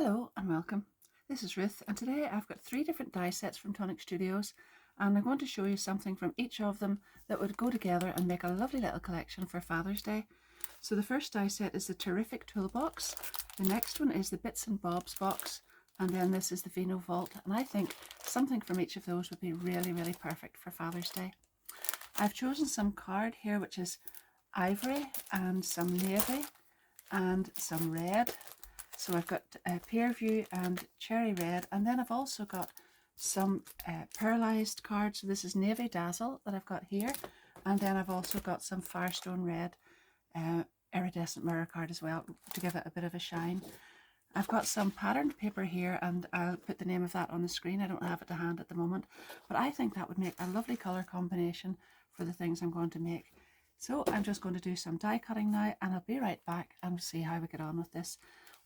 Hello and welcome. This is Ruth, and today I've got 3 different die sets from Tonic Studios, and I'm going to show you something from each of them that would go together and make a lovely little collection for Father's Day. So the first die set is the Terrific Toolbox, the next one is the Bits and Bobs box, and then this is the Vino Vault, and I think something from each of those would be really perfect for Father's Day. I've chosen some card here which is ivory and some navy and some red. So I've got Pear View and Cherry Red, and then I've also got some pearlized cards. So this is Navy Dazzle that I've got here, and then I've also got some Firestone Red iridescent mirror card as well to give it a bit of a shine. I've got some patterned paper here, and I'll put the name of that on the screen. I don't have it to hand at the moment, but I think that would make a lovely colour combination for the things I'm going to make. So I'm just going to do some die cutting now, and I'll be right back and see how we get on with this.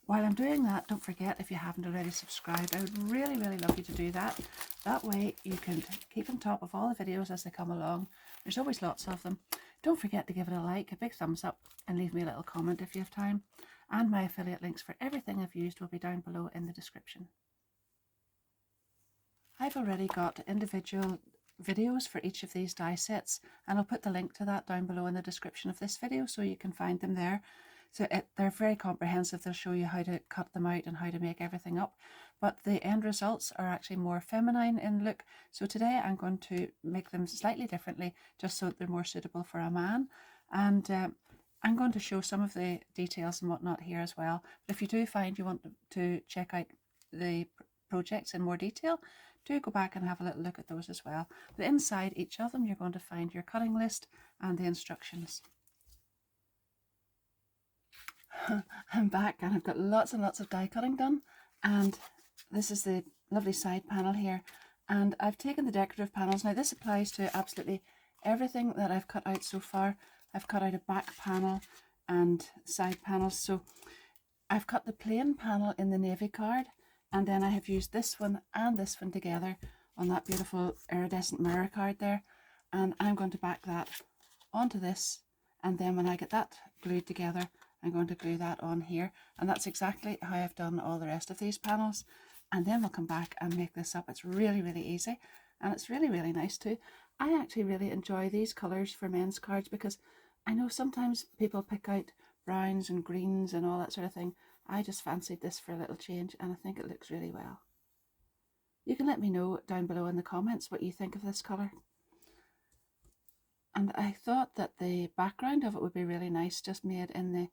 While I'm doing that, don't forget, if you haven't already subscribed, I would really love you to do that. That way you can keep on top of all the videos as they come along. There's always lots of them. Don't forget to give it a like, a big thumbs up, and leave me a little comment if you have time. And my affiliate links for everything I've used will be down below in the description. I've already got individual videos for each of these die sets, and I'll put the link to that down below in the description of this video so you can find them there. So they're very comprehensive. They'll show you how to cut them out and how to make everything up, but the end results are actually more feminine in look. So today I'm going to make them slightly differently just so that they're more suitable for a man, and I'm going to show some of the details and whatnot here as well. But if you do find you want to check out the projects in more detail, do go back and have a little look at those as well. But inside each of them you're going to find your cutting list and the instructions. I'm back, and I've got lots and lots of die cutting done, and this is the lovely side panel here, and I've taken the decorative panels. Now this applies to absolutely everything that I've cut out so far. I've cut out a back panel and side panels, so I've cut the plain panel in the navy card, and then I have used this one and this one together on that beautiful iridescent mirror card there, and I'm going to back that onto this, and then when I get that glued together I'm going to glue that on here, and that's exactly how I've done all the rest of these panels. And then we'll come back and make this up. It's really easy, and it's really nice too. I actually really enjoy these colours for men's cards because I know sometimes people pick out browns and greens and all that sort of thing. I just fancied this for a little change, and I think it looks really well. You can let me know down below in the comments what you think of this colour. And I thought that the background of it would be really nice, just made in the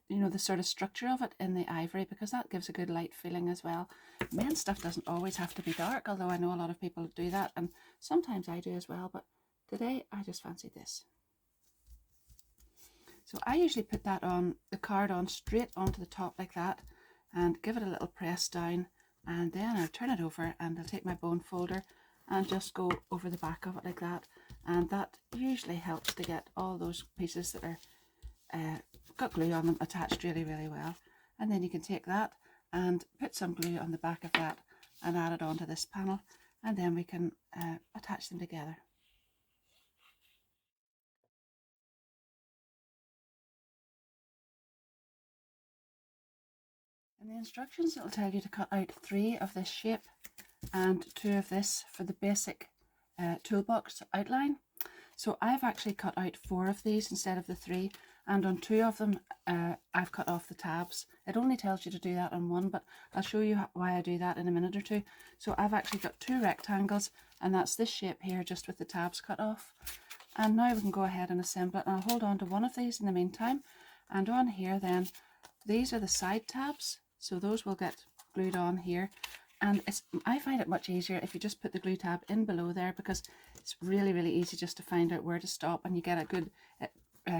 the sort of structure of it in the ivory, because that gives a good light feeling as well. Men's stuff doesn't always have to be dark, although I know a lot of people do that, and sometimes I do as well, but today I just fancied this. So I usually put that on the card on straight onto the top like that, and give it a little press down, and then I'll turn it over and I'll take my bone folder and just go over the back of it like that, and that usually helps to get all those pieces that are got glue on them attached really well. And then you can take that and put some glue on the back of that and add it onto this panel, and then we can attach them together. In the instructions it will tell you to cut out 3 of this shape and 2 of this for the basic toolbox outline. So I've actually cut out 4 of these instead of the 3, and on 2 of them I've cut off the tabs. It only tells you to do that on 1, but I'll show you why I do that in a minute or two. So I've actually got 2 rectangles, and that's this shape here just with the tabs cut off. And now we can go ahead and assemble it, and I'll hold on to one of these in the meantime. And on here then, these are the side tabs, so those will get glued on here. And I find it much easier if you just put the glue tab in below there, because it's really easy just to find out where to stop, and you get a good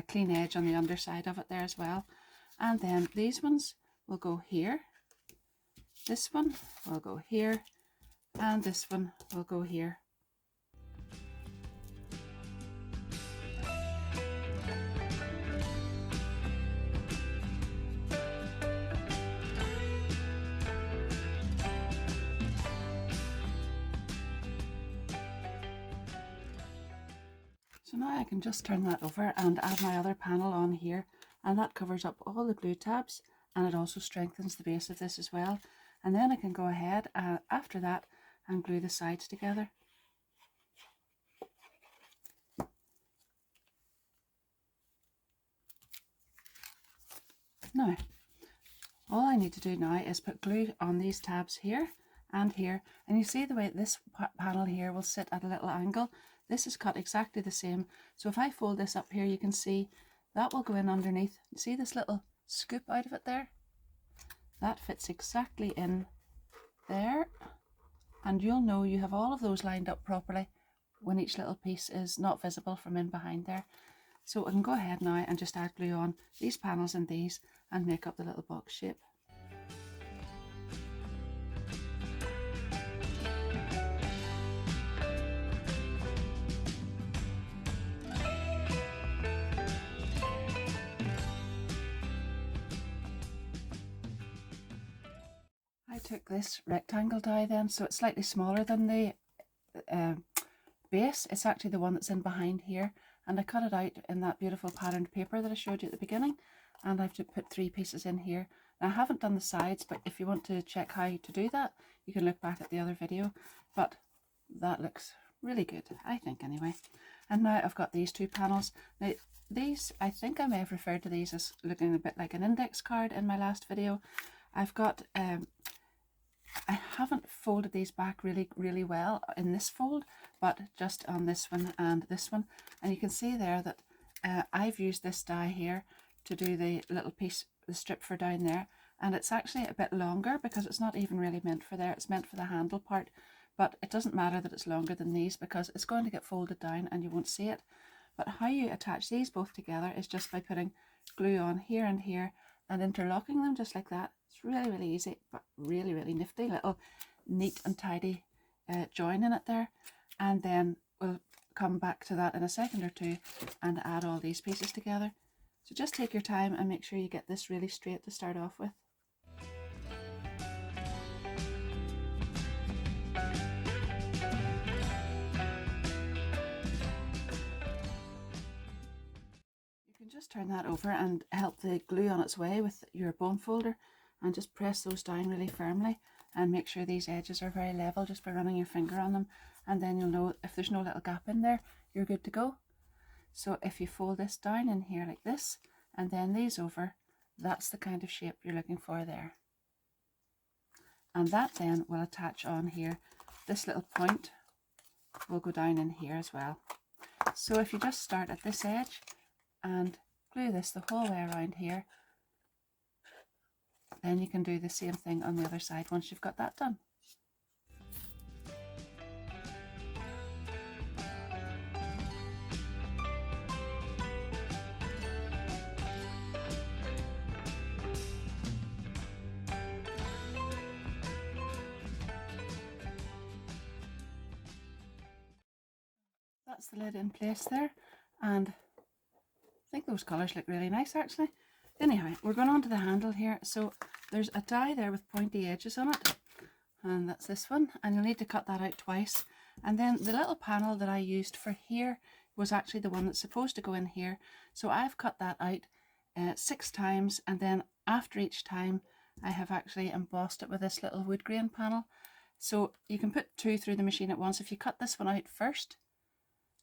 clean edge on the underside of it there as well. And then these ones will go here, this one will go here, and this one will go here. So now I can just turn that over and add my other panel on here, and that covers up all the glue tabs, and it also strengthens the base of this as well. And then I can go ahead after that and glue the sides together. Now, all I need to do now is put glue on these tabs here and here, and you see the way this panel here will sit at a little angle. This is cut exactly the same, so if I fold this up here, you can see that will go in underneath. See this little scoop out of it there? That fits exactly in there, and you'll know you have all of those lined up properly when each little piece is not visible from in behind there. So I can go ahead now and just add glue on these panels and these and make up the little box shape. I took this rectangle die then, so it's slightly smaller than the base. It's actually the one that's in behind here, and I cut it out in that beautiful patterned paper that I showed you at the beginning, and I've to put 3 pieces in here. Now, I haven't done the sides, but if you want to check how to do that, you can look back at the other video, but that looks really good, I think, anyway. And now I've got these 2 panels. Now these, I think I may have referred to these as looking a bit like an index card in my last video. I've got I haven't folded these back really well in this fold, but just on this one and this one, and you can see there that I've used this die here to do the little piece, the strip for down there, and it's actually a bit longer because it's not even really meant for there, it's meant for the handle part, but it doesn't matter that it's longer than these because it's going to get folded down and you won't see it. But how you attach these both together is just by putting glue on here and here and interlocking them just like that. It's really easy, but really nifty little neat and tidy join in it there. And then we'll come back to that in a second or two and add all these pieces together. So just take your time and make sure you get this really straight to start off with. Just turn that over and help the glue on its way with your bone folder, and just press those down really firmly and make sure these edges are very level just by running your finger on them, and then you'll know if there's no little gap in there, you're good to go. So if you fold this down in here like this and then these over, that's the kind of shape you're looking for there. And that then will attach on here. This little point will go down in here as well. So if you just start at this edge and glue this the whole way around here, then you can do the same thing on the other side once you've got that done. That's the lid in place there, and I think those colours look really nice actually. Anyhow, we're going on to the handle here. So there's a die there with pointy edges on it, and that's this one, and you'll need to cut that out twice. And then the little panel that I used for here was actually the one that's supposed to go in here, so I've cut that out 6 times, and then after each time I have actually embossed it with this little wood grain panel. So you can put 2 through the machine at once if you cut this one out first,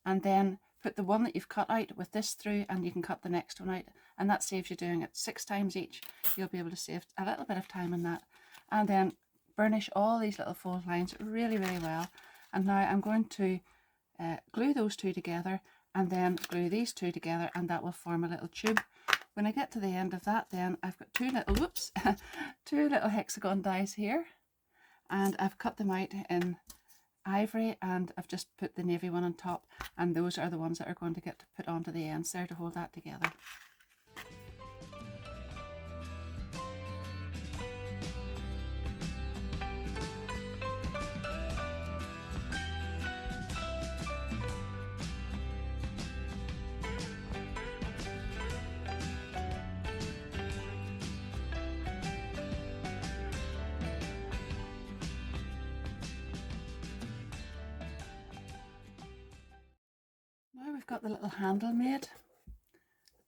and then put the one that you've cut out with this through, and you can cut the next one out, and that saves you doing it 6 times each. You'll be able to save a little bit of time in that. And then burnish all these little fold lines really well. And now I'm going to glue those 2 together and then glue these 2 together, and that will form a little tube. When I get to the end of that, then I've got 2 little two little hexagon dies here, and I've cut them out in ivory, and I've just put the navy one on top, and those are the ones that are going to get to put onto the ends there to hold that together. Now we've got the little handle made,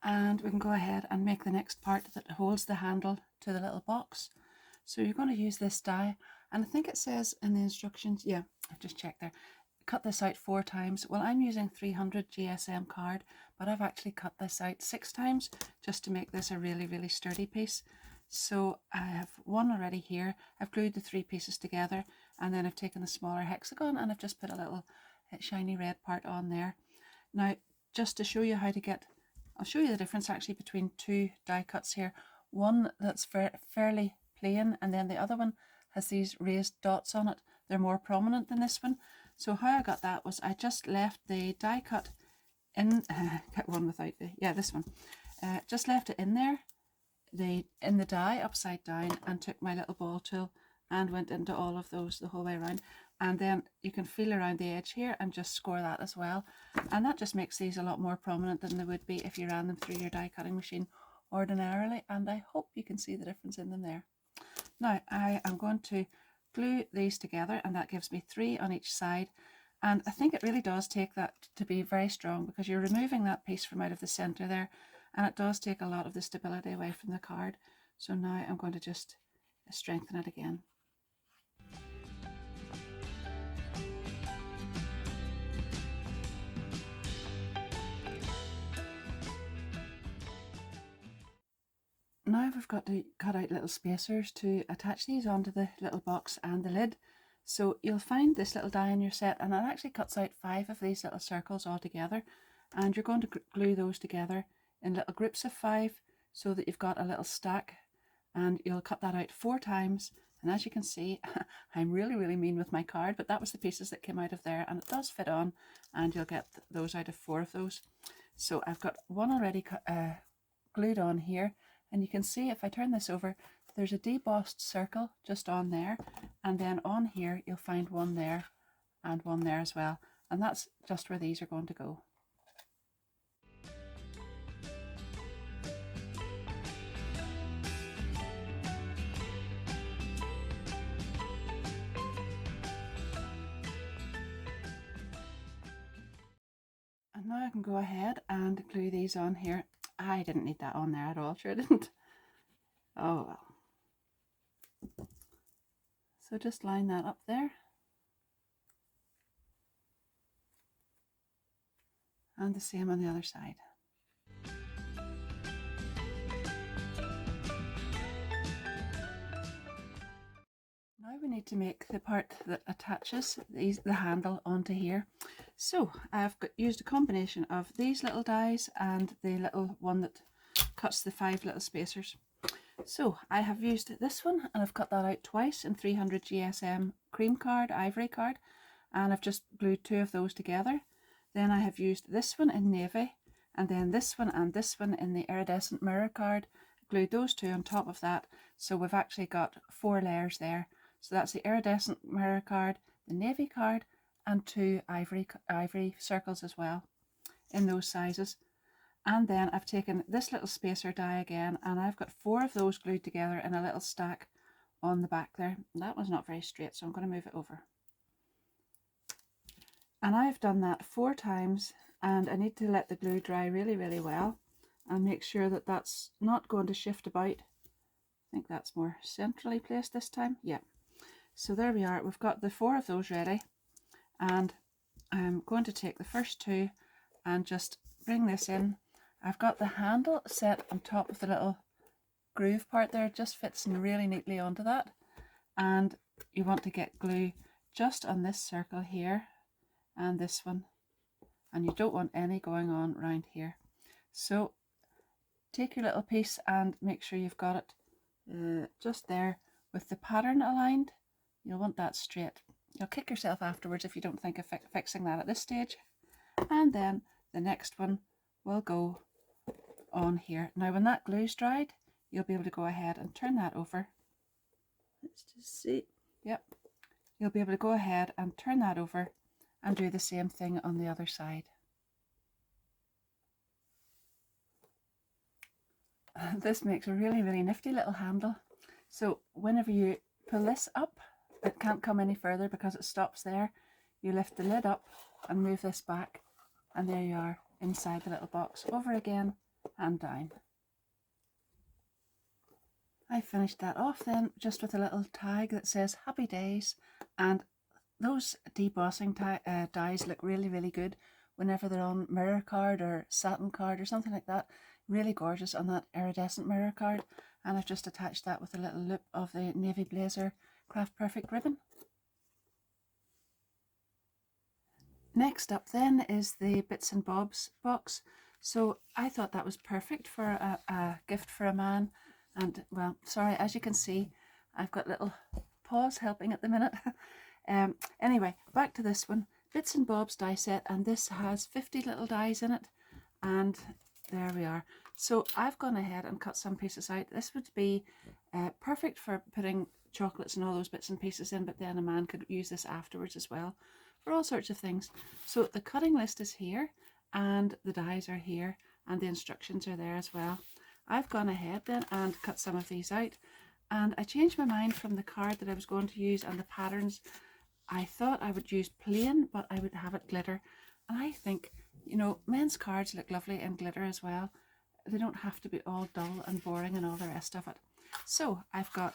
and we can go ahead and make the next part that holds the handle to the little box. So you're going to use this die, and I think it says in the instructions, yeah, I've just checked there, cut this out 4 times. Well, I'm using 300 GSM card, but I've actually cut this out 6 times just to make this a really, really sturdy piece. So I have one already here. I've glued the 3 pieces together, and then I've taken a smaller hexagon and I've just put a little shiny red part on there. Now, just to show you how to get, I'll show you the difference actually between 2 die cuts here. One that's fairly plain, and then the other one has these raised dots on it. They're more prominent than this one. So how I got that was I just left the die cut in, get one without the, yeah, this one. Just left it in there, in the die upside down, and took my little ball tool and went into all of those the whole way around. And then you can feel around the edge here and just score that as well. And that just makes these a lot more prominent than they would be if you ran them through your die cutting machine ordinarily. And I hope you can see the difference in them there. Now I am going to glue these together, and that gives me 3 on each side. And I think it really does take that to be very strong, because you're removing that piece from out of the center there, and it does take a lot of the stability away from the card. So now I'm going to just strengthen it again. Now we've got to cut out little spacers to attach these onto the little box and the lid. So you'll find this little die in your set, and it actually cuts out 5 of these little circles all together, and you're going to glue those together in little groups of 5 so that you've got a little stack, and you'll cut that out 4 times. And as you can see, I'm really, really mean with my card, but that was the pieces that came out of there, and it does fit on, and you'll get those out of 4 of those. So I've got one already glued on here, and you can see if I turn this over, there's a debossed circle just on there, and then on here you'll find one there and one there as well, and that's just where these are going to go. And now I can go ahead and glue these on here. I didn't need that on there at all, sure I didn't. Oh well. So just line that up there. And the same on the other side. Now we need to make the part that attaches the handle onto here. So I've used a combination of these little dies and the little one that cuts the 5 little spacers. So I have used this one, and I've cut that out twice in 300 GSM cream card, ivory card, and I've just glued 2 of those together. Then I have used this one in navy, and then this one and this one in the iridescent mirror card, glued those 2 on top of that. So we've actually got 4 layers there. So that's the iridescent mirror card, the navy card, and 2 ivory circles as well in those sizes. And then I've taken this little spacer die again, and I've got 4 of those glued together in a little stack on the back there. And that one's not very straight, so I'm going to move it over. And I've done that 4 times, and I need to let the glue dry really, really well and make sure that that's not going to shift about. I think that's more centrally placed this time. Yeah. So there we are. We've got the 4 of those ready, and I'm going to take the first 2 and just bring this in. I've got the handle set on top of the little groove part there. It just fits in really neatly onto that, and you want to get glue just on this circle here and this one, and you don't want any going on around here. So take your little piece and make sure you've got it just there with the pattern aligned. You'll want that straight. You'll kick yourself afterwards if you don't think of fixing that at this stage. And then the next one will go on here. Now when that glue's dried, you'll be able to go ahead and turn that over. Let's just see. Yep. You'll be able to go ahead and turn that over and do the same thing on the other side. This makes a really, really nifty little handle. So whenever you pull this up, it can't come any further because it stops there. You lift the lid up and move this back, and there you are inside the little box. Over again and down. I finished that off then just with a little tag that says Happy Days, and those debossing dies look really, really good whenever they're on mirror card or satin card or something like that. Really gorgeous on that iridescent mirror card. And I've just attached that with a little loop of the Navy Blazer Craft Perfect ribbon. Next up then is the Bits and Bobs box. So I thought that was perfect for a gift for a man. And well, sorry, as you can see, I've got little paws helping at the minute. Anyway, back to this one. Bits and Bobs die set, and this has 50 little dies in it. And there we are. So I've gone ahead and cut some pieces out. This would be perfect for putting chocolates and all those bits and pieces in, but then a man could use this afterwards as well for all sorts of things. So the cutting list is here, and the dies are here, and the instructions are there as well. I've gone ahead then and cut some of these out, and I changed my mind from the card that I was going to use and the patterns. I thought I would use plain, but I would have it glitter, and I think, you know, men's cards look lovely in glitter as well. They don't have to be all dull and boring and all the rest of it. So I've got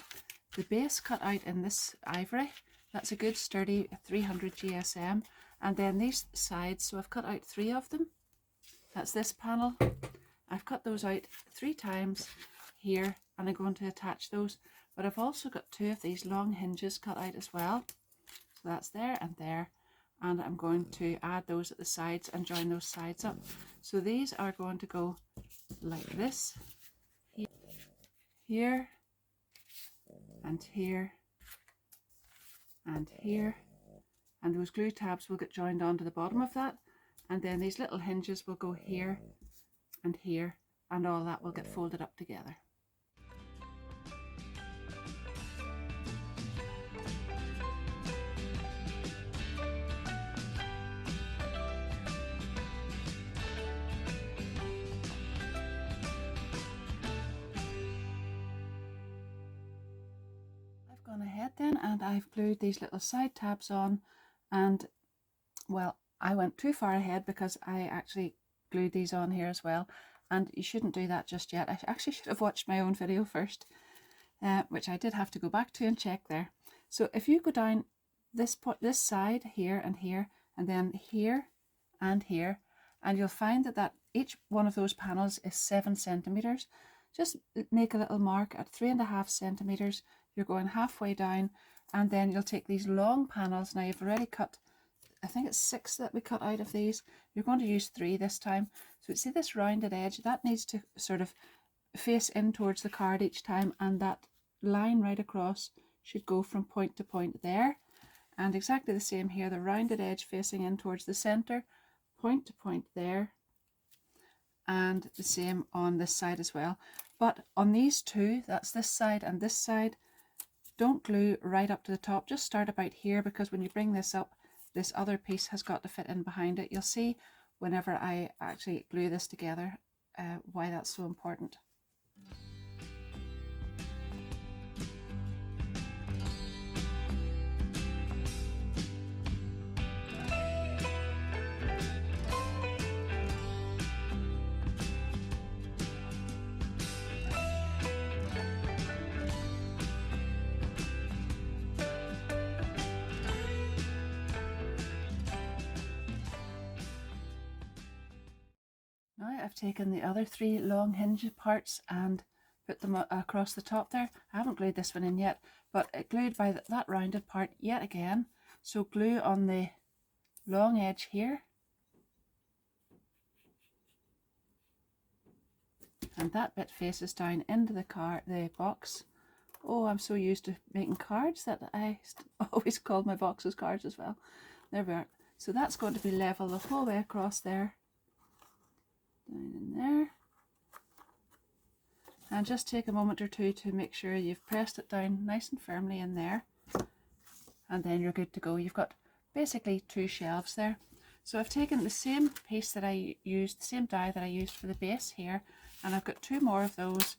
the base cut out in this ivory. That's a good sturdy 300 GSM. And then these sides, so I've cut out 3 of them. That's this panel. I've cut those out 3 times here, and I'm going to attach those. But I've also got 2 of these long hinges cut out as well. So that's there and there. And I'm going to add those at the sides and join those sides up. So these are going to go like this, here, and here, and here, and those glue tabs will get joined onto the bottom of that, and then these little hinges will go here and here, and all that will get folded up together. Gone ahead then, and I've glued these little side tabs on, and well, I went too far ahead because I actually glued these on here as well, and you shouldn't do that just yet. I actually should have watched my own video first, which I did have to go back to and check there. So if you go down this side here and here, and then here and here, and you'll find that each one of those panels is 7 centimeters. Just make a little mark at 3.5 centimeters. You're going halfway down, and then you'll take these long panels. Now you've already cut, I think it's 6 that we cut out of these. You're going to use 3 this time. So see this rounded edge, that needs to sort of face in towards the card each time, and that line right across should go from point to point there. And exactly the same here, the rounded edge facing in towards the center, point to point there, and the same on this side as well. But on these 2, that's this side and this side, don't glue right up to the top, just start about here, because when you bring this up, this other piece has got to fit in behind it. You'll see whenever I actually glue this together why that's so important. Now I've taken the other 3 long hinge parts and put them across the top there. I haven't glued this one in yet, but it glued by that rounded part yet again. So glue on the long edge here, and that bit faces down into the box. Oh, I'm so used to making cards that I always called my boxes cards as well. There we are. So that's going to be level the whole way across there, down in there, and just take a moment or 2 to make sure you've pressed it down nice and firmly in there, and then you're good to go. You've got basically 2 shelves there. So I've taken the same piece that I used, the same die that I used for the base here, and I've got 2 more of those.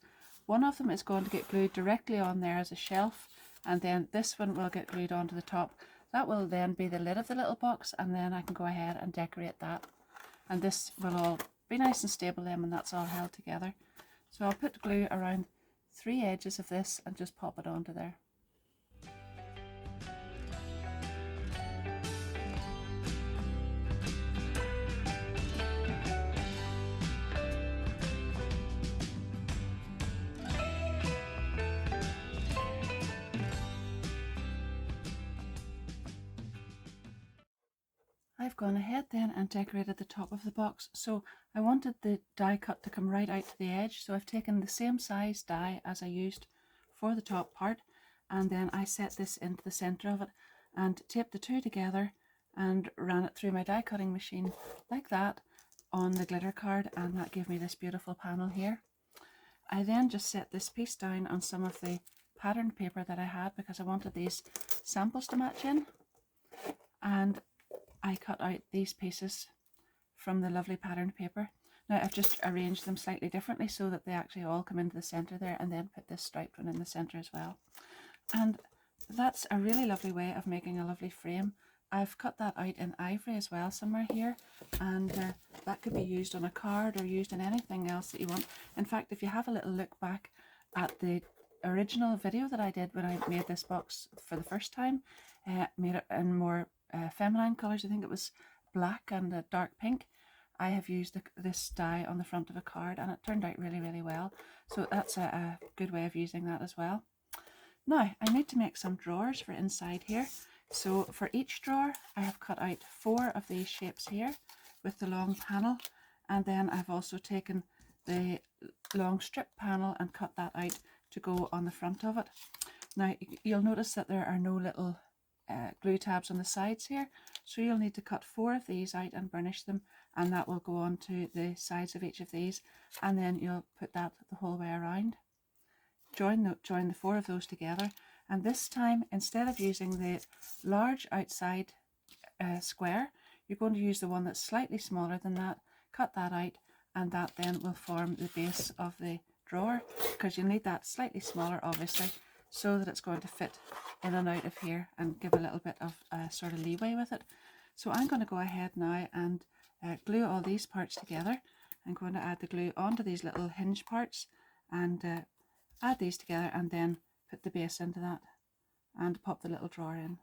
One of them is going to get glued directly on there as a shelf, and then this one will get glued onto the top. That will then be the lid of the little box, and then I can go ahead and decorate that. And this will all be nice and stable then when that's all held together. So I'll put glue around 3 edges of this and just pop it onto there. I've gone ahead then and decorated the top of the box. So I wanted the die cut to come right out to the edge. So I've taken the same size die as I used for the top part, and then I set this into the center of it and taped the two together and ran it through my die cutting machine like that on the glitter card, and that gave me this beautiful panel here. I then just set this piece down on some of the patterned paper that I had because I wanted these samples to match in, and I cut out these pieces from the lovely patterned paper. Now I've just arranged them slightly differently so that they actually all come into the center there, and then put this striped one in the center as well. And that's a really lovely way of making a lovely frame. I've cut that out in ivory as well somewhere here, and that could be used on a card or used in anything else that you want. In fact, if you have a little look back at the original video that I did when I made this box for the first time, made it in more feminine colours, I think it was black and a dark pink, I have used this die on the front of a card, and it turned out really, really well. So that's a good way of using that as well. Now I need to make some drawers for inside here. So for each drawer I have cut out 4 of these shapes here with the long panel, and then I've also taken the long strip panel and cut that out to go on the front of it. Now you'll notice that there are no little glue tabs on the sides here, so you'll need to cut 4 of these out and burnish them, and that will go on to the sides of each of these, and then you'll put that the whole way around. Join the 4 of those together, and this time instead of using the large outside square, you're going to use the one that's slightly smaller than that. Cut that out, and that then will form the base of the drawer, because you'll need that slightly smaller obviously, so that it's going to fit in and out of here and give a little bit of sort of leeway with it. So I'm going to go ahead now and glue all these parts together. I'm going to add the glue onto these little hinge parts and add these together, and then put the base into that and pop the little drawer in.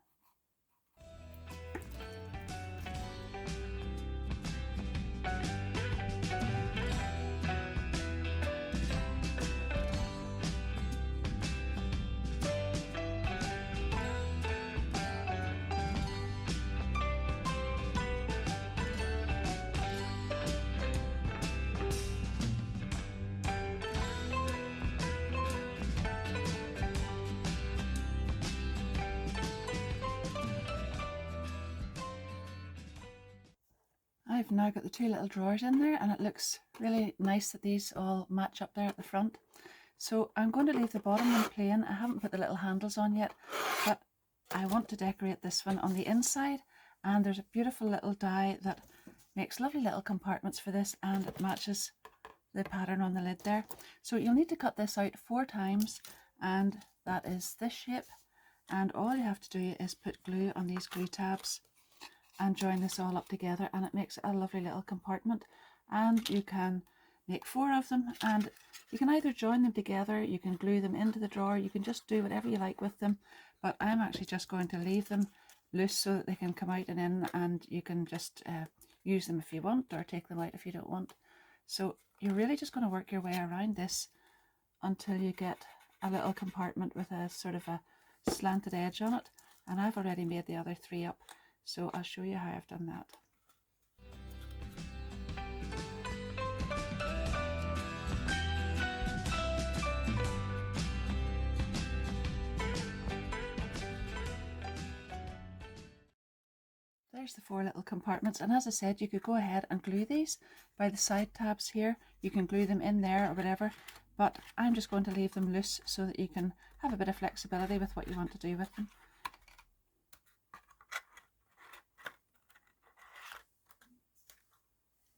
I've now got the 2 little drawers in there, and it looks really nice that these all match up there at the front. So I'm going to leave the bottom one plain. I haven't put the little handles on yet, but I want to decorate this one on the inside, and there's a beautiful little die that makes lovely little compartments for this, and it matches the pattern on the lid there. So you'll need to cut this out 4 times, and that is this shape, and all you have to do is put glue on these glue tabs and join this all up together, and it makes a lovely little compartment. And you can make 4 of them, and you can either join them together, you can glue them into the drawer, you can just do whatever you like with them, but I'm actually just going to leave them loose so that they can come out and in, and you can just use them if you want, or take them out if you don't want. So you're really just going to work your way around this until you get a little compartment with a sort of a slanted edge on it, and I've already made the other 3 up. So I'll show you how I've done that. There's the 4 little compartments, and as I said, you could go ahead and glue these by the side tabs here. You can glue them in there or whatever, but I'm just going to leave them loose so that you can have a bit of flexibility with what you want to do with them.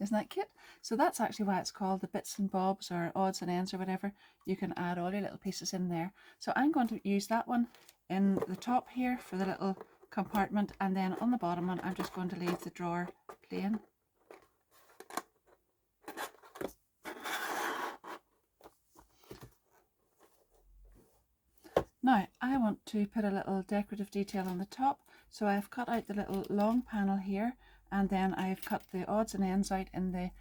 Isn't that cute? So that's actually why it's called the bits and bobs or odds and ends or whatever. You can add all your little pieces in there. So I'm going to use that one in the top here for the little compartment, and then on the bottom one I'm just going to leave the drawer plain. I want to put a little decorative detail on the top, so I've cut out the little long panel here, and then I've cut the odds and ends out in the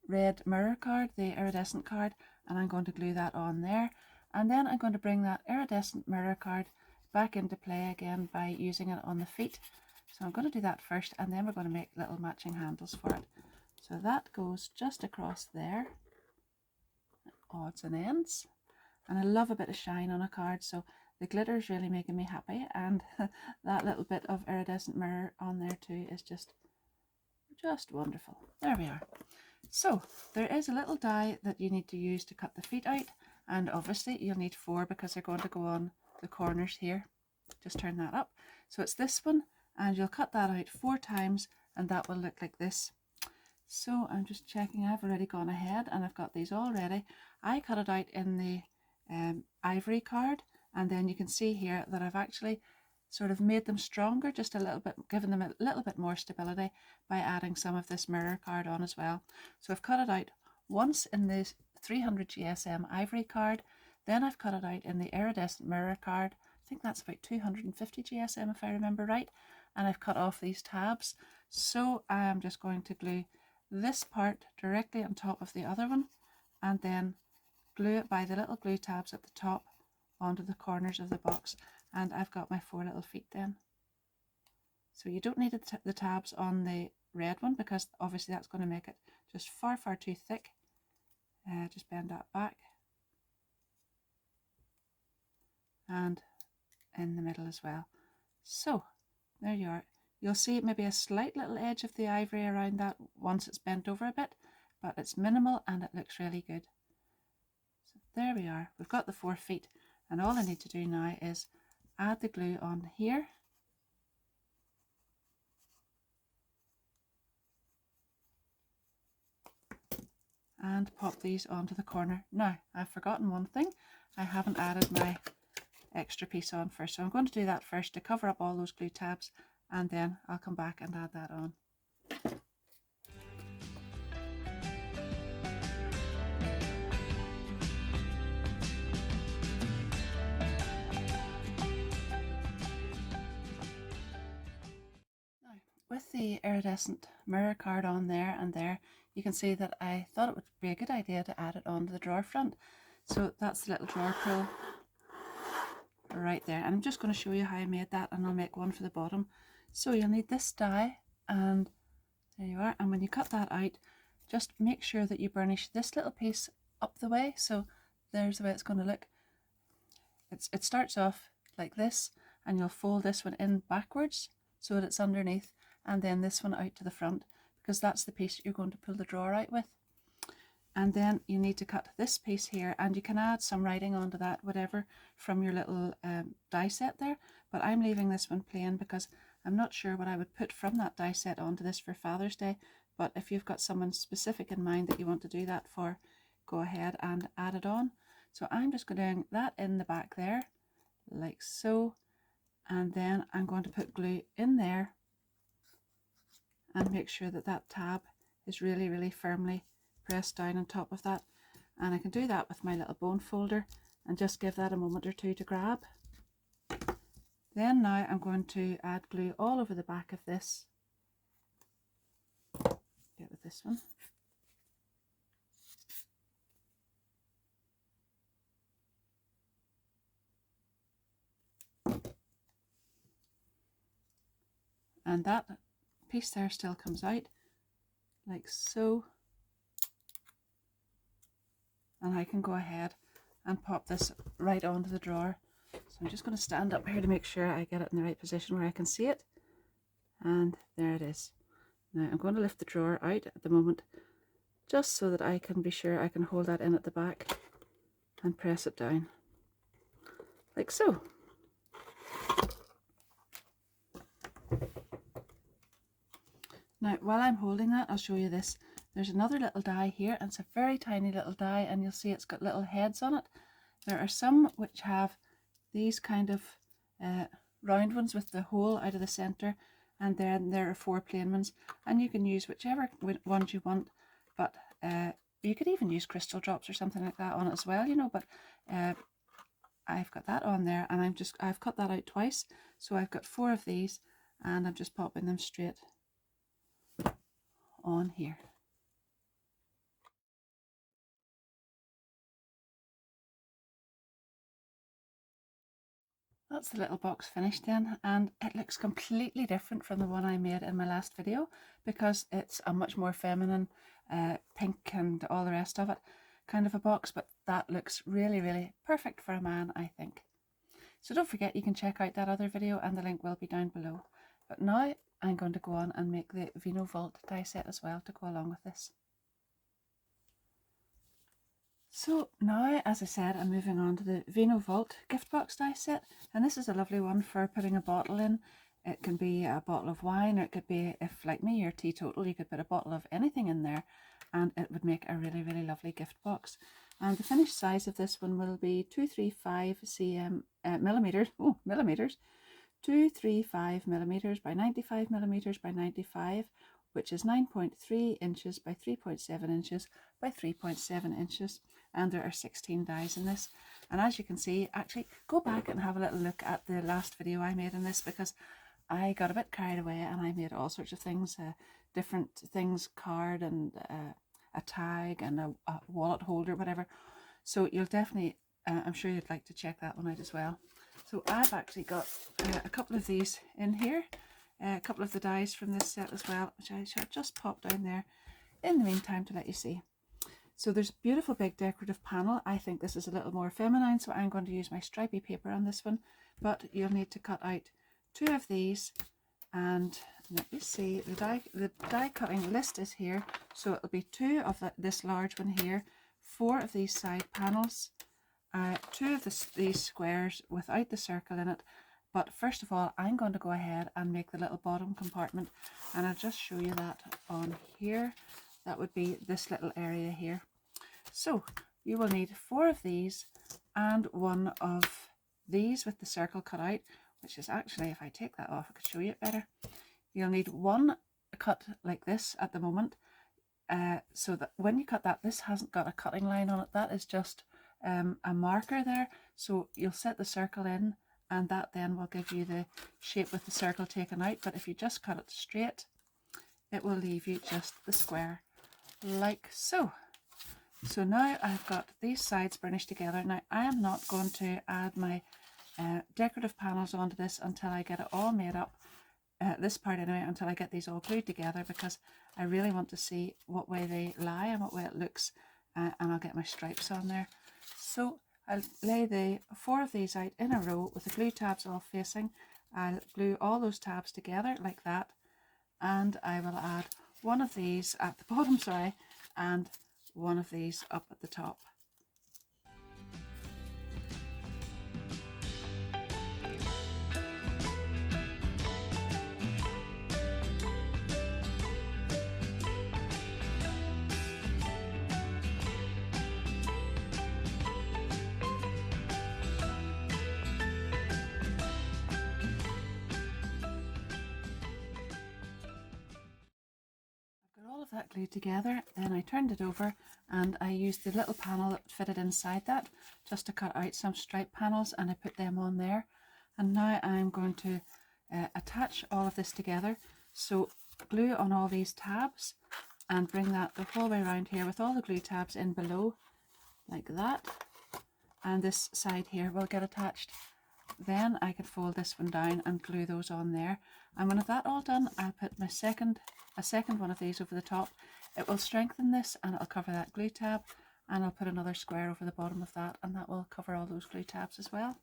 red mirror card, the iridescent card, and I'm going to glue that on there. And then I'm going to bring that iridescent mirror card back into play again by using it on the feet. So I'm going to do that first, and then we're going to make little matching handles for it. So that goes just across there, odds and ends. And I love a bit of shine on a card, so the glitter is really making me happy, and that little bit of iridescent mirror on there too is just wonderful. There we are. So there is a little die that you need to use to cut the feet out, and obviously you'll need 4 because they're going to go on the corners here. Just turn that up. So it's this one, and you'll cut that out 4 times, and that will look like this. So I'm just checking, I've already gone ahead and I've got these all ready. I cut it out in the ivory card, and then you can see here that I've actually sort of made them stronger just a little bit, given them a little bit more stability by adding some of this mirror card on as well. So I've cut it out once in the 300 GSM ivory card, then I've cut it out in the iridescent mirror card. I think that's about 250 GSM if I remember right, and I've cut off these tabs. So I am just going to glue this part directly on top of the other one, and then glue it by the little glue tabs at the top onto the corners of the box, and I've got my 4 little feet then. So you don't need the tabs on the red one, because obviously that's going to make it just far too thick. Just bend that back and in the middle as well. So there you are. You'll see maybe a slight little edge of the ivory around that once it's bent over a bit, but it's minimal and it looks really good. So there we are. We've got the 4 feet, and all I need to do now is add the glue on here. And pop these onto the corner. Now, I've forgotten one thing. I haven't added my extra piece on first, so I'm going to do that first to cover up all those glue tabs, and then I'll come back and add that on. Now, with the iridescent mirror card on there and there, you can see that I thought it would be a good idea to add it onto the drawer front. So that's the little drawer pull right there, and I'm just going to show you how I made that, and I'll make one for the bottom. So you'll need this die, and there you are. And when you cut that out, just make sure that you burnish this little piece up the way. So there's the way it's going to look. It starts off like this, and you'll fold this one in backwards so that it's underneath, and then this one out to the front, because that's the piece you're going to pull the drawer out with. And then you need to cut this piece here, and you can add some writing onto that, whatever, from your little die set there, but I'm leaving this one plain because I'm not sure what I would put from that die set onto this for Father's Day. But if you've got someone specific in mind that you want to do that for, go ahead and add it on. So I'm just doing that in the back there, like so, and then I'm going to put glue in there and make sure that that tab is really firmly pressed down on top of that. And I can do that with my little bone folder and just give that a moment or two to grab. Then now I'm going to add glue all over the back of this. Get with this one. And that piece there still comes out like so, and I can go ahead and pop this right onto the drawer. So I'm just going to stand up here to make sure I get it in the right position where I can see it, and there it is. Now I'm going to lift the drawer out at the moment just so that I can be sure I can hold that in at the back and press it down like so. Now, while I'm holding that, I'll show you this. There's another little die here, and it's a very tiny little die, and you'll see it's got little heads on it. There are some which have these kind of round ones with the hole out of the centre, and then there are 4 plain ones, and you can use whichever ones you want, but you could even use crystal drops or something like that on it as well, you know, but I've got that on there, and I've cut that out twice, so I've got 4 of these, and I'm just popping them straight on here. That's the little box finished then, and it looks completely different from the one I made in my last video because it's a much more feminine pink and all the rest of it kind of a box, but that looks really, really perfect for a man, I think. So don't forget, you can check out that other video and the link will be down below. But now I'm going to go on and make the Vino Vault die set as well to go along with this. So now, as I said, I'm moving on to the Vino Vault gift box die set, and this is a lovely one for putting a bottle in. It can be a bottle of wine, or it could be, if like me you're teetotal, you could put a bottle of anything in there and it would make a really, really lovely gift box. And the finished size of this one will be 235 millimeters, 235 millimeters by 95 millimeters by 95, which is 9.3 inches by 3.7 inches by 3.7 inches. And there are 16 dies in this. And as you can see, actually go back and have a little look at the last video I made in this, because I got a bit carried away and I made all sorts of things, different things, card and a tag and a wallet holder, whatever. So you'll definitely, I'm sure you'd like to check that one out as well. So I've actually got a couple of these in here, a couple of the dies from this set as well, which I shall just pop down there in the meantime to let you see. So there's a beautiful big decorative panel. I think this is a little more feminine, so I'm going to use my stripy paper on this one, but you'll need to cut out 2 of these, and let me see, the die cutting list is here, so it'll be 2 of this large one here, 4 of these side panels, 2 of these squares without the circle in it. But first of all, I'm going to go ahead and make the little bottom compartment, and I'll just show you that on here. That would be this little area here. So you will need 4 of these and 1 of these with the circle cut out, which is actually, if I take that off, I could show you it better. You'll need 1 cut like this at the moment, so that when you cut that, this hasn't got a cutting line on it. That is just a marker there. So you'll set the circle in, and that then will give you the shape with the circle taken out. But if you just cut it straight, it will leave you just the square like so. So now I've got these sides burnished together. Now I am not going to add my decorative panels onto this until I get it all made up, this part anyway, until I get these all glued together, because I really want to see what way they lie and what way it looks, and I'll get my stripes on there. So I'll lay the 4 of these out in a row with the glue tabs all facing. I'll glue all those tabs together like that, and I will add 1 of these at the bottom, sorry, and 1 of these up at the top. That glued together, then I turned it over and I used the little panel that fitted inside that just to cut out some stripe panels, and I put them on there. And now I'm going to attach all of this together. So glue on all these tabs and bring that the whole way around here with all the glue tabs in below like that, and this side here will get attached. Then I could fold this one down and glue those on there. And when I've that all done, I'll put my a second one of these over the top. It will strengthen this and it'll cover that glue tab, and I'll put another square over the bottom of that, and that will cover all those glue tabs as well.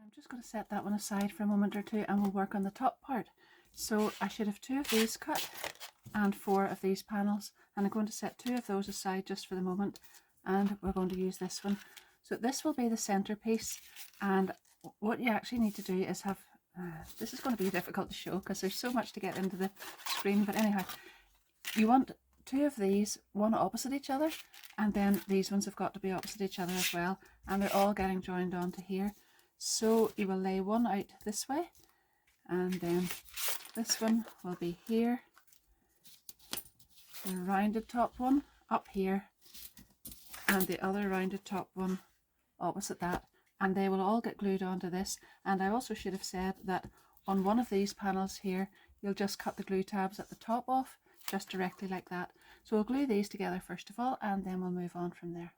I'm just going to set that one aside for a moment or two, and we'll work on the top part. So I should have 2 of these cut and 4 of these panels, and I'm going to set 2 of those aside just for the moment. and we're going to use this one. So this will be the centerpiece, and what you actually need to do is have, this is going to be difficult to show because there's so much to get into the screen, but anyhow, you want two of these, one opposite each other, and then these ones have got to be opposite each other as well, and they're all getting joined onto here. So you will lay one out this way, and then this one will be here, the rounded top one up here, and the other rounded top one opposite that, and they will all get glued onto this. And I also should have said that on one of these panels here, you'll just cut the glue tabs at the top off, just directly like that. So we'll glue these together first of all, and then we'll move on from there.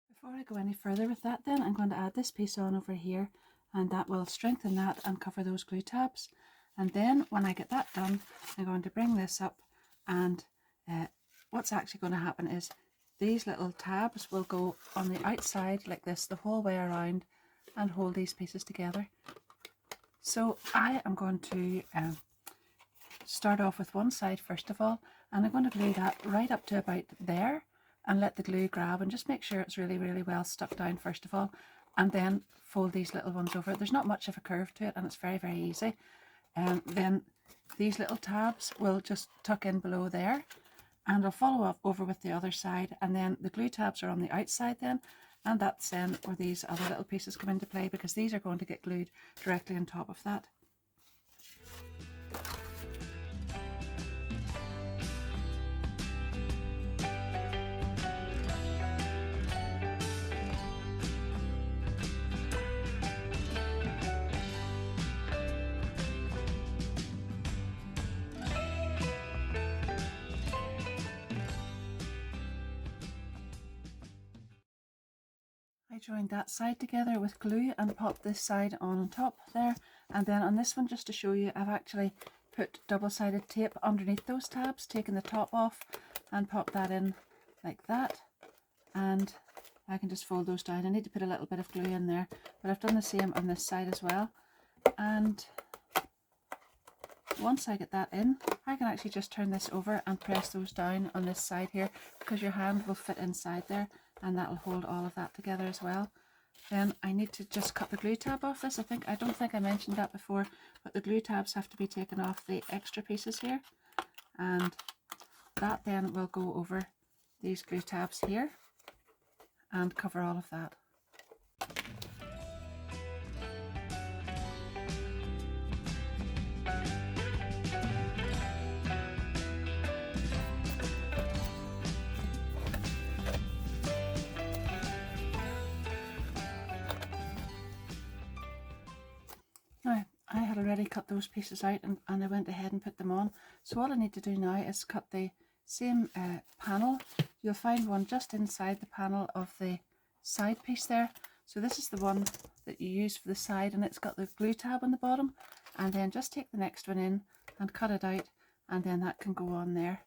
Before I go any further with that, then I'm going to add this piece on over here, and that will strengthen that and cover those glue tabs. And then when I get that done, I'm going to bring this up, and what's actually going to happen is these little tabs will go on the outside like this the whole way around and hold these pieces together. So I am going to start off with one side first of all, and I'm going to glue that right up to about there and let the glue grab, and just make sure it's really well stuck down first of all, and then fold these little ones over. There's not much of a curve to it, and it's very easy. And then these little tabs will just tuck in below there, and I'll follow up over with the other side, and then the glue tabs are on the outside then, and that's then where these other little pieces come into play, because these are going to get glued directly on top of that. I joined that side together with glue and popped this side on top there, and then on this one, just to show you, I've actually put double-sided tape underneath those tabs, taken the top off and pop that in like that, and I can just fold those down. I need to put a little bit of glue in there, but I've done the same on this side as well. And once I get that in, I can actually just turn this over and press those down on this side here, because your hand will fit inside there, and that will hold all of that together as well. Then I need to just cut the glue tab off this. I don't think I mentioned that before, but the glue tabs have to be taken off the extra pieces here, and that then will go over these glue tabs here and cover all of that. Now, I had already cut those pieces out, and I went ahead and put them on. So all I need to do now is cut the same panel. You'll find one just inside the panel of the side piece there. So this is the one that you use for the side, and it's got the glue tab on the bottom. And then just take the next one in and cut it out, and then that can go on there.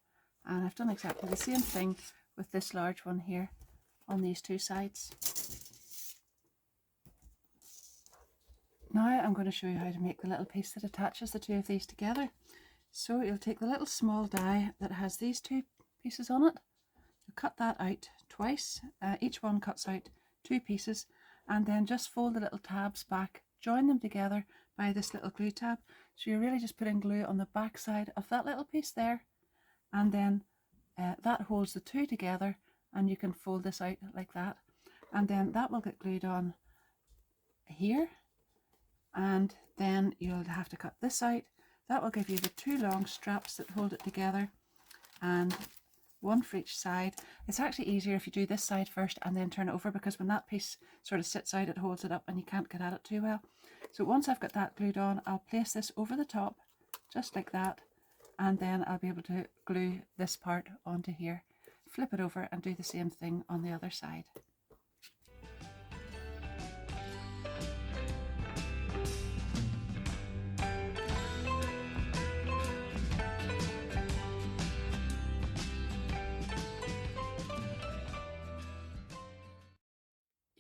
And I've done exactly the same thing with this large one here on these two sides. Now I'm going to show you how to make the little piece that attaches the two of these together. So you'll take the little small die that has these two pieces on it. You cut that out twice. Each one cuts out two pieces, and then just fold the little tabs back, join them together by this little glue tab. So you're really just putting glue on the back side of that little piece there, and then that holds the two together, and you can fold this out like that, and then that will get glued on here. And then you'll have to cut this out. That will give you the two long straps that hold it together, and one for each side. It's actually easier if you do this side first and then turn it over, because when that piece sort of sits out, it holds it up and you can't get at it too well. So once I've got that glued on, I'll place this over the top just like that, and then I'll be able to glue this part onto here, flip it over and do the same thing on the other side.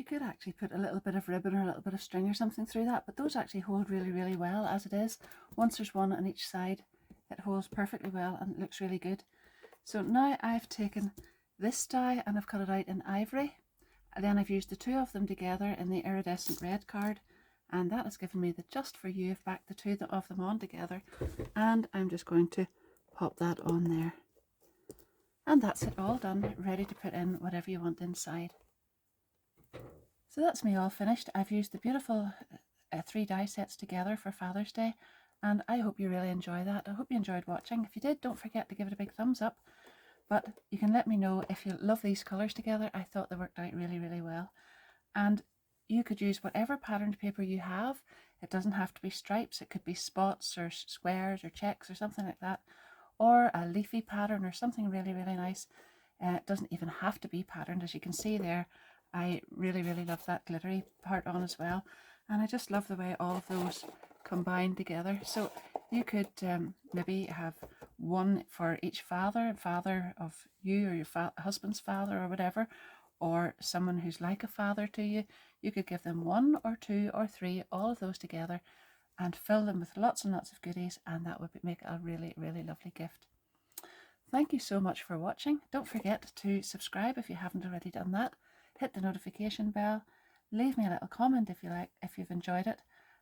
could actually put a little bit of ribbon or a little bit of string or something through that, but those actually hold really, really well as it is. Once there's one on each side, it holds perfectly well and it looks really good. So now I've taken this die and I've cut it out in ivory, and then I've used the two of them together in the iridescent red card, and that has given me the Just For You. I've backed the two of them on together, and I'm just going to pop that on there. And that's it all done, ready to put in whatever you want inside. So that's me all finished. I've used the beautiful 3 die sets together for Father's Day, and I hope you really enjoy that. I hope you enjoyed watching. If you did, don't forget to give it a big thumbs up. But you can let me know if you love these colours together. I thought they worked out really, really well. And you could use whatever patterned paper you have. It doesn't have to be stripes. It could be spots or squares or checks or something like that. Or a leafy pattern or something really, really nice. It doesn't even have to be patterned. As you can see there, I really, really love that glittery part on as well. And I just love the way all of those combine together. So you could maybe have one for each father of you, or your husband's father or whatever, or someone who's like a father to you. You could give them 1 or 2 or 3, all of those together, and fill them with lots and lots of goodies, and that would make a really, really lovely gift. Thank you so much for watching. Don't forget to subscribe if you haven't already done that. Hit the notification bell. Leave me a little comment if you like, if you've enjoyed it,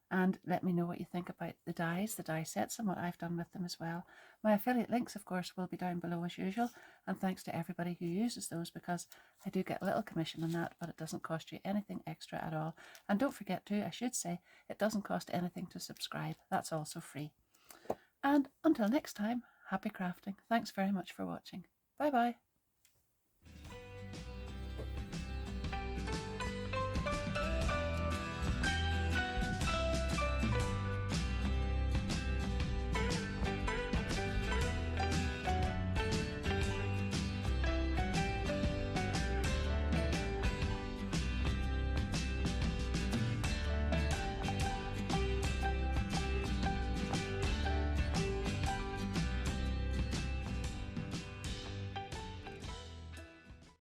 and let me know what you think about the die sets, and what I've done with them as well. My affiliate links, of course, will be down below as usual, and thanks to everybody who uses those, because I do get a little commission on that, but it doesn't cost you anything extra at all. And don't forget to, I should say, it doesn't cost anything to subscribe. That's also free. And until next time, happy crafting. Thanks very much for watching. Bye bye.